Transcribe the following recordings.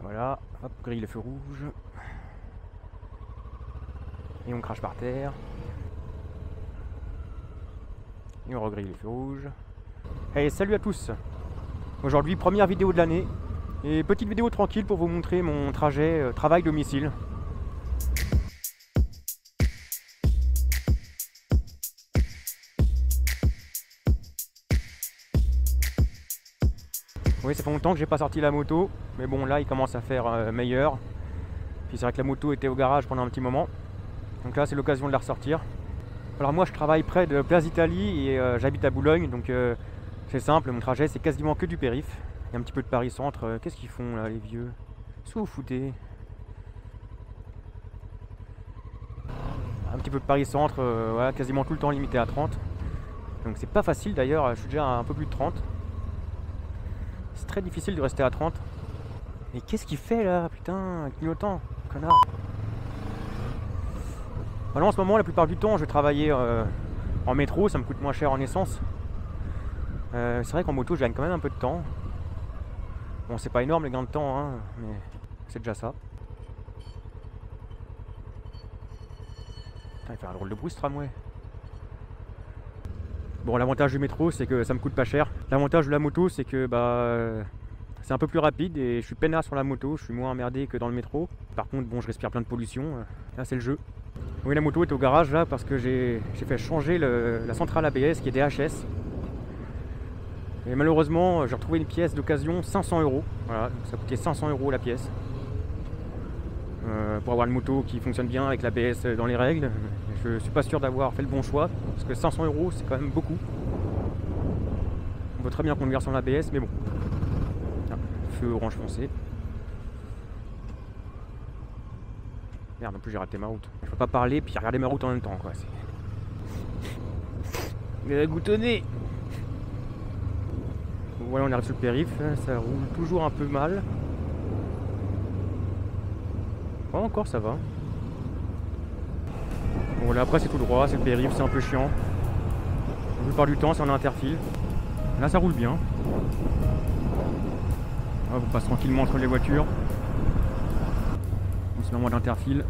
Voilà, hop, grille le feu rouge. Et on crache par terre. Et on regrille le feu rouge. Hey, salut à tous. Aujourd'hui, première vidéo de l'année. Et petite vidéo tranquille pour vous montrer mon trajet travail-domicile. Oui, ça fait longtemps que j'ai pas sorti la moto, mais bon là il commence à faire meilleur. Puis c'est vrai que la moto était au garage pendant un petit moment, donc là c'est l'occasion de la ressortir. Alors moi je travaille près de Place d'Italie et j'habite à Boulogne, donc c'est simple, mon trajet c'est quasiment que du périph'. Il y a un petit peu de Paris Centre. Qu'est-ce qu'ils font là les vieux? Qu'est-ce que vous foutez? Un petit peu de Paris Centre, voilà, quasiment tout le temps limité à 30. Donc c'est pas facile d'ailleurs, je suis déjà à un peu plus de 30. C'est très difficile de rester à 30. Mais qu'est-ce qu'il fait là, putain, clignotant, connard. Alors en ce moment, la plupart du temps, je vais travailler en métro, ça me coûte moins cher en essence. C'est vrai qu'en moto, je gagne quand même un peu de temps. Bon, c'est pas énorme les gains de temps, hein, mais c'est déjà ça. Putain, il fait un drôle de bruit ce tramway. Bon, l'avantage du métro, c'est que ça me coûte pas cher. L'avantage de la moto, c'est que c'est un peu plus rapide et je suis peinard sur la moto, je suis moins emmerdé que dans le métro. Par contre, bon, je respire plein de pollution. Là, c'est le jeu. Oui, la moto est au garage là parce que j'ai fait changer la centrale ABS qui est DHS. Et malheureusement, j'ai retrouvé une pièce d'occasion 500 €. Voilà, donc ça coûtait 500 € la pièce. Pour avoir une moto qui fonctionne bien avec l'ABS dans les règles. Je suis pas sûr d'avoir fait le bon choix parce que 500 € c'est quand même beaucoup. On peut très bien conduire sans l'ABS, mais bon. Ah, feu orange foncé. Merde, en plus j'ai raté ma route. Je peux pas parler puis regarder ma route en même temps, quoi. Mais goutonnez. Voilà, on arrive sur le périph', ça roule toujours un peu mal. Oh, encore ça va. Bon là après c'est tout droit, c'est le périph', c'est un peu chiant. La plupart du temps c'est en interfile. Là ça roule bien. Là, on passe tranquillement entre les voitures. C'est en mode interfile.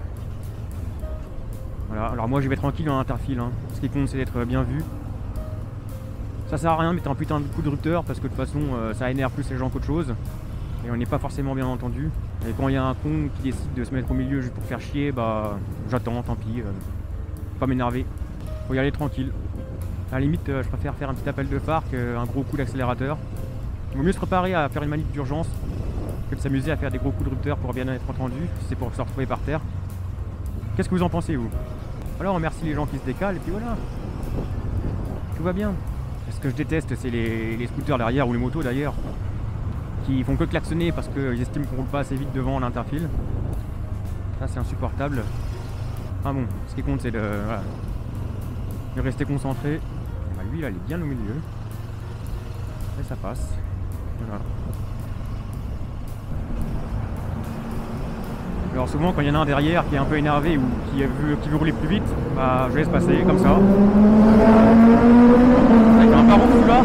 Voilà, alors moi je vais tranquille en interfile, hein. Ce qui compte c'est d'être bien vu. Ça sert à rien de mettre un putain de coup de rupteur parce que de toute façon ça énerve plus les gens qu'autre chose. Et on n'est pas forcément bien entendu. Et quand il y a un con qui décide de se mettre au milieu juste pour faire chier, bah j'attends, tant pis. Pas m'énerver. Faut y aller tranquille. À la limite, je préfère faire un petit appel de phare qu'un gros coup d'accélérateur. Il vaut mieux se préparer à faire une manip d'urgence que de s'amuser à faire des gros coups de rupteur pour bien être entendu, si c'est pour se retrouver par terre. Qu'est-ce que vous en pensez, vous? Alors on remercie les gens qui se décalent et puis voilà. Tout va bien. Ce que je déteste, c'est les scooters derrière ou les motos d'ailleurs, qui font que klaxonner parce qu'ils estiment qu'on roule pas assez vite devant l'interfile. Ça c'est insupportable. Ah bon, ce qui compte c'est de rester concentré. Bah, lui là il est bien au milieu. Et ça passe. Voilà. Alors souvent quand il y en a un derrière qui est un peu énervé ou qui veut rouler plus vite, bah je laisse passer comme ça. Avec un baron fou là.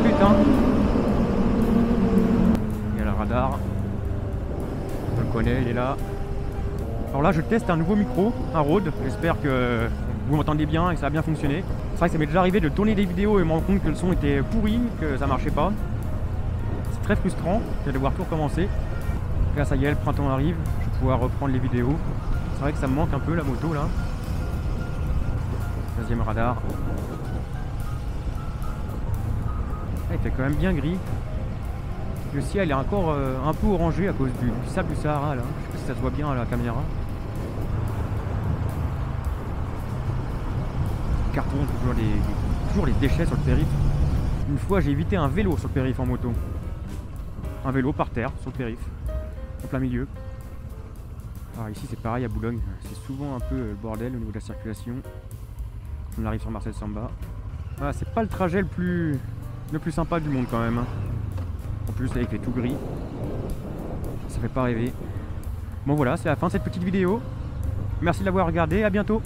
Putain. Il y a le radar. Je le connais, il est là. Alors là je teste un nouveau micro, un Rode. J'espère que vous m'entendez bien et que ça a bien fonctionné. C'est vrai que ça m'est déjà arrivé de tourner des vidéos et me rendre compte que le son était pourri, que ça marchait pas. C'est très frustrant de devoir tout recommencer. Là ça y est, le printemps arrive, je vais pouvoir reprendre les vidéos. C'est vrai que ça me manque un peu la moto là. Deuxième radar. Ah, il fait quand même bien gris. Le ciel est encore un peu orangé à cause du sable du Sahara là. Je sais pas si ça se voit bien à la caméra. Carton, toujours les déchets sur le périph'. Une fois j'ai évité un vélo sur le périph' en moto. Un vélo par terre sur le périph'. En plein milieu. Alors ici c'est pareil à Boulogne, c'est souvent un peu le bordel au niveau de la circulation. On arrive sur Marcel Samba. Voilà, c'est pas le trajet le plus sympa du monde quand même. Hein. En plus avec les tout gris. Ça fait pas rêver. Bon voilà, c'est la fin de cette petite vidéo. Merci de l'avoir regardé, à bientôt.